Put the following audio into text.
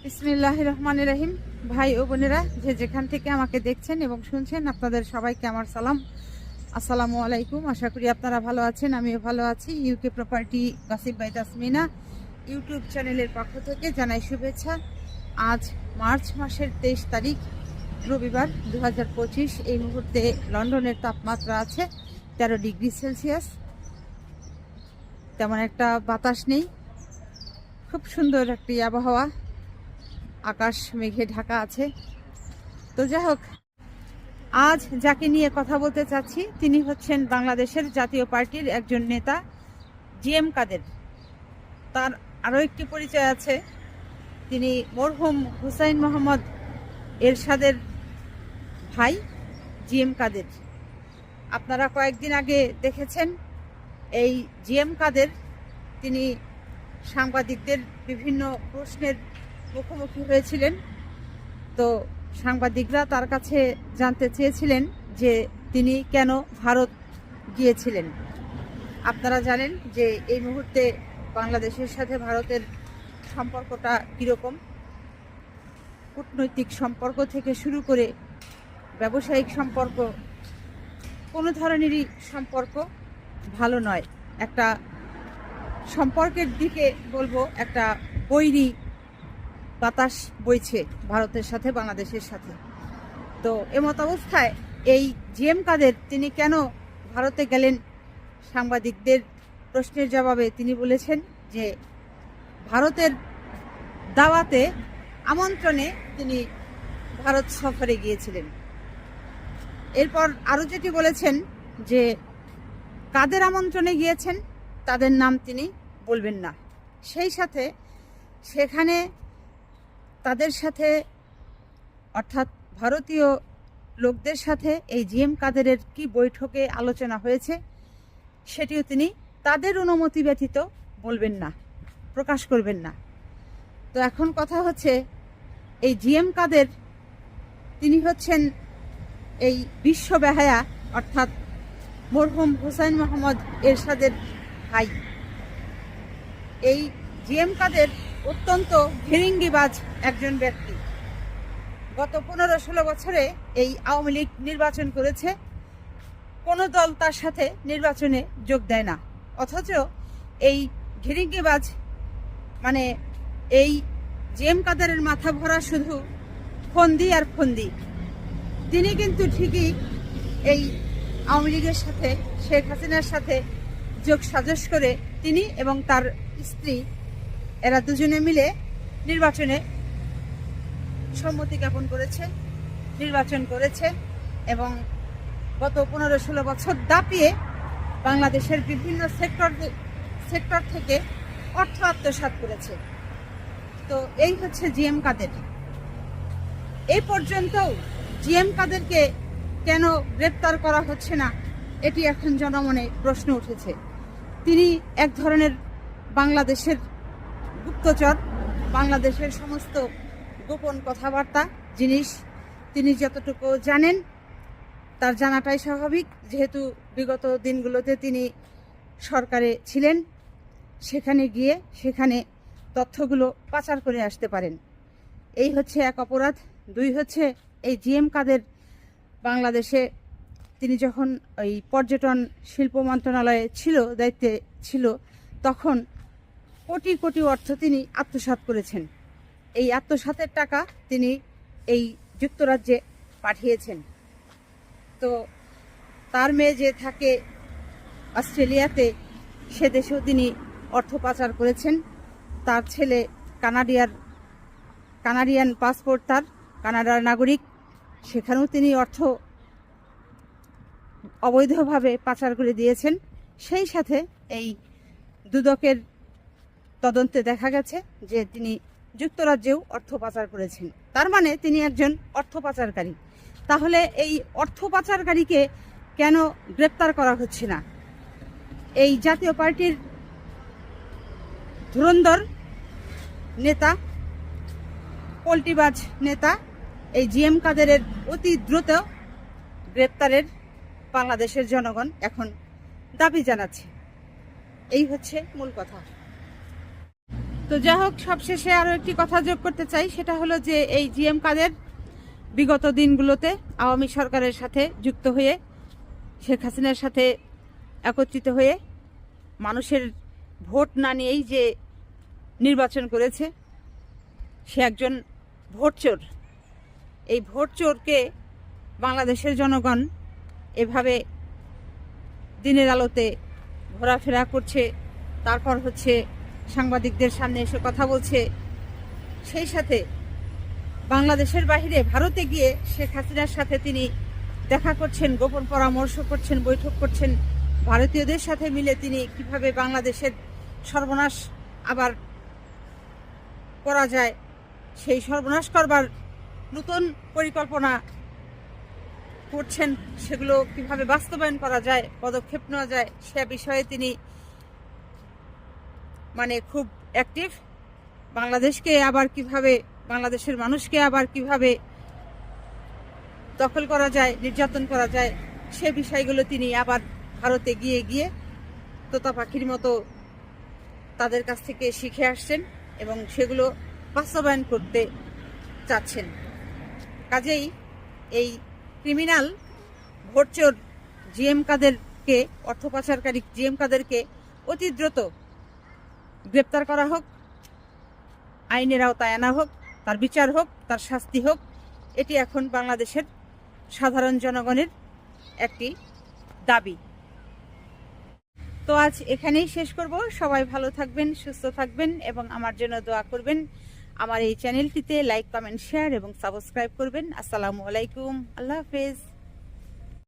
বিসমিল্লাহির রহমানির রহিম। ভাই ও বোনেরা, যে যেখান থেকে আমাকে দেখছেন এবং শুনছেন, আপনাদের সবাইকে আমার সালাম, আসসালামু আলাইকুম। আশা করি আপনারা ভালো আছেন, আমিও ভালো আছি। UK property gossip by Tasmina YouTube চ্যানেলের পক্ষ থেকে জানাই শুভেচ্ছা। আজ মার্চ মাসের 23 তারিখ, রবিবার 2025। এই মুহূর্তে লন্ডনের তাপমাত্রা আছে 13 ডিগ্রি সেলসিয়াস। তেমন একটা বাতাস নেই, খুব সুন্দর একটি আবহাওয়া, আকাশ মেঘে ঢাকা আছে। তো যাই হোক, আজ যাকে নিয়ে কথা বলতে চাচ্ছি তিনি হচ্ছেন বাংলাদেশের জাতীয় পার্টির একজন নেতা, জিএম কাদের। তার আরও একটি পরিচয় আছে, তিনি মরহুম হুসাইন মোহাম্মদ এরশাদের ভাই জিএম কাদের। আপনারা কয়েকদিন আগে দেখেছেন এই জিএম কাদের তিনি সাংবাদিকদের বিভিন্ন প্রশ্নের মুখোমুখি হয়েছিলেন। তো সাংবাদিকরা তার কাছে জানতে চেয়েছিলেন যে তিনি কেন ভারত গিয়েছিলেন। আপনারা জানেন যে এই মুহূর্তে বাংলাদেশের সাথে ভারতের সম্পর্কটা কীরকম। কূটনৈতিক সম্পর্ক থেকে শুরু করে ব্যবসায়িক সম্পর্ক, কোনো ধরনেরই সম্পর্ক ভালো নয়। একটা সম্পর্কের দিকে বলবো, একটা বৈরী বাতাস বইছে ভারতের সাথে বাংলাদেশের সাথে। তো এমত অবস্থায় এই জিএম কাদের তিনি কেন ভারতে গেলেন, সাংবাদিকদের প্রশ্নের জবাবে তিনি বলেছেন যে ভারতের দাওয়াতে, আমন্ত্রণে তিনি ভারত সফরে গিয়েছিলেন। এরপর আরও যেটি বলেছেন যে কাদের আমন্ত্রণে গিয়েছেন তাদের নাম তিনি বলবেন না। সেই সাথে সেখানে তাদের সাথে, অর্থাৎ ভারতীয় লোকদের সাথে এই জিএম কাদেরের কি বৈঠকে আলোচনা হয়েছে সেটিও তিনি তাদের অনুমতি ব্যতীত বলবেন না, প্রকাশ করবেন না। তো এখন কথা হচ্ছে, এই জিএম কাদের তিনি হচ্ছেন এই বিশ্ব বেহায়া, অর্থাৎ মরহুম হুসাইন মোহাম্মদ এরশাদের ভাই। এই জিএম কাদের অত্যন্ত ফিরিঙ্গিবাজ একজন ব্যক্তি। গত 15-16 বছরে এই আওয়ামী লীগ নির্বাচন করেছে, কোনো দল তার সাথে নির্বাচনে যোগ দেয় না। অথচ এই ফিরিঙ্গিবাজ, মানে এই জিএম কাদেরের মাথা ভরা শুধু ফন্দি আর ফন্দি। তিনি কিন্তু ঠিকই এই আওয়ামী লীগের সাথে, শেখ হাসিনার সাথে যোগ সাজস করে তিনি এবং তার স্ত্রী, এরা দুজনে মিলে নির্বাচনে সম্মতি জ্ঞাপন করেছে, নির্বাচন করেছে এবং গত 15-16 বছর দাপিয়ে বাংলাদেশের বিভিন্ন সেক্টর থেকে অর্থ আত্মসাৎ করেছে। তো এই হচ্ছে জিএম কাদের। এই পর্যন্তও জিএম কাদেরকে কেন গ্রেপ্তার করা হচ্ছে না, এটি এখন জনমনে প্রশ্ন উঠেছে। তিনি এক ধরনের বাংলাদেশের গুপ্তচর, বাংলাদেশের সমস্ত গোপন কথাবার্তা জিনিস তিনি যতটুকু জানেন, তার জানাটাই স্বাভাবিক, যেহেতু বিগত দিনগুলোতে তিনি সরকারে ছিলেন। সেখানে গিয়ে সেখানে তথ্যগুলো পাচার করে আসতে পারেন। এই হচ্ছে এক অপরাধ। দুই হচ্ছে, এই জিএম কাদের বাংলাদেশে তিনি যখন ওই পর্যটন শিল্প মন্ত্রণালয়ে ছিল, দায়িত্বে ছিল, তখন কোটি কোটি অর্থ তিনি আত্মসাৎ করেছেন। এই আত্মসাতের টাকা তিনি এই যুক্তরাজ্যে পাঠিয়েছেন। তো তার মেয়ে যে থাকে অস্ট্রেলিয়াতে, সে দেশেও তিনি অর্থ পাচার করেছেন। তার ছেলে কানাডিয়ান পাসপোর্ট, তার কানাডার নাগরিক, সেখানেও তিনি অর্থ অবৈধভাবে পাচার করে দিয়েছেন। সেই সাথে এই দুদকের তদন্তে দেখা গেছে যে তিনি যুক্তরাজ্যেও অর্থ পাচার করেছেন। তার মানে তিনি একজন অর্থ পাচারকারী। তাহলে এই অর্থ পাচারকারীকে কেন গ্রেপ্তার করা হচ্ছে না? এই জাতীয় পার্টির ধুরন্ধর নেতা, পল্টিবাজ নেতা এই জিএম কাদেরের অতি দ্রুত গ্রেপ্তারের বাংলাদেশের জনগণ এখন দাবি জানাচ্ছে। এই হচ্ছে মূল কথা। তো যাই হোক, সবশেষে আরও একটি কথা যোগ করতে চাই, সেটা হলো যে এই জিএম কাদের বিগত দিনগুলোতে আওয়ামী সরকারের সাথে যুক্ত হয়ে, শেখ হাসিনার সাথে একত্রিত হয়ে মানুষের ভোট না নিয়েই যে নির্বাচন করেছে, সে একজন ভোট চোর। এই ভোট চোরকে বাংলাদেশের জনগণ এভাবে দিনের আলোতে ঘোরাফেরা করছে, তারপর হচ্ছে সাংবাদিকদের সামনে এসে কথা বলছে, সেই সাথে বাংলাদেশের বাইরে ভারতে গিয়ে শেখ হাসিনার সাথে তিনি দেখা করছেন, গোপন পরামর্শ করছেন, বৈঠক করছেন। ভারতীয়দের সাথে মিলে তিনি কিভাবে বাংলাদেশের সর্বনাশ আবার করা যায়, সেই সর্বনাশ করবার নতুন পরিকল্পনা করছেন, সেগুলো কিভাবে বাস্তবায়ন করা যায়, পদক্ষেপ নেওয়া যায়, সে বিষয়ে তিনি খুব অ্যাক্টিভ। বাংলাদেশকে আবার কিভাবে, বাংলাদেশের মানুষকে আবার কিভাবে দখল করা যায়, নির্যাতন করা যায়, সে বিষয়গুলো তিনি আবার ভারতে গিয়ে গিয়ে তোতা পাখির মতো তাদের কাছ থেকে শিখে আসছেন এবং সেগুলো বাস্তবায়ন করতে চাচ্ছেন। কাজেই এই ক্রিমিনাল ভোটচোর জিএম কাদেরকে, অর্থ পাচারকারী জিএম কাদেরকে অতি দ্রুত গ্রেপ্তার করা হোক, আইনের আওতায় আনা হোক, তার বিচার হোক, তার শাস্তি হোক। এটি এখন বাংলাদেশের সাধারণ জনগণের একটি দাবি। তো আজ এখানেই শেষ করব। সবাই ভালো থাকবেন, সুস্থ থাকবেন এবং আমার জন্য দোয়া করবেন। আমার এই চ্যানেলটিতে লাইক, কমেন্ট, শেয়ার এবং সাবস্ক্রাইব করবেন। আসসালামু আলাইকুম, আল্লাহ হাফেজ।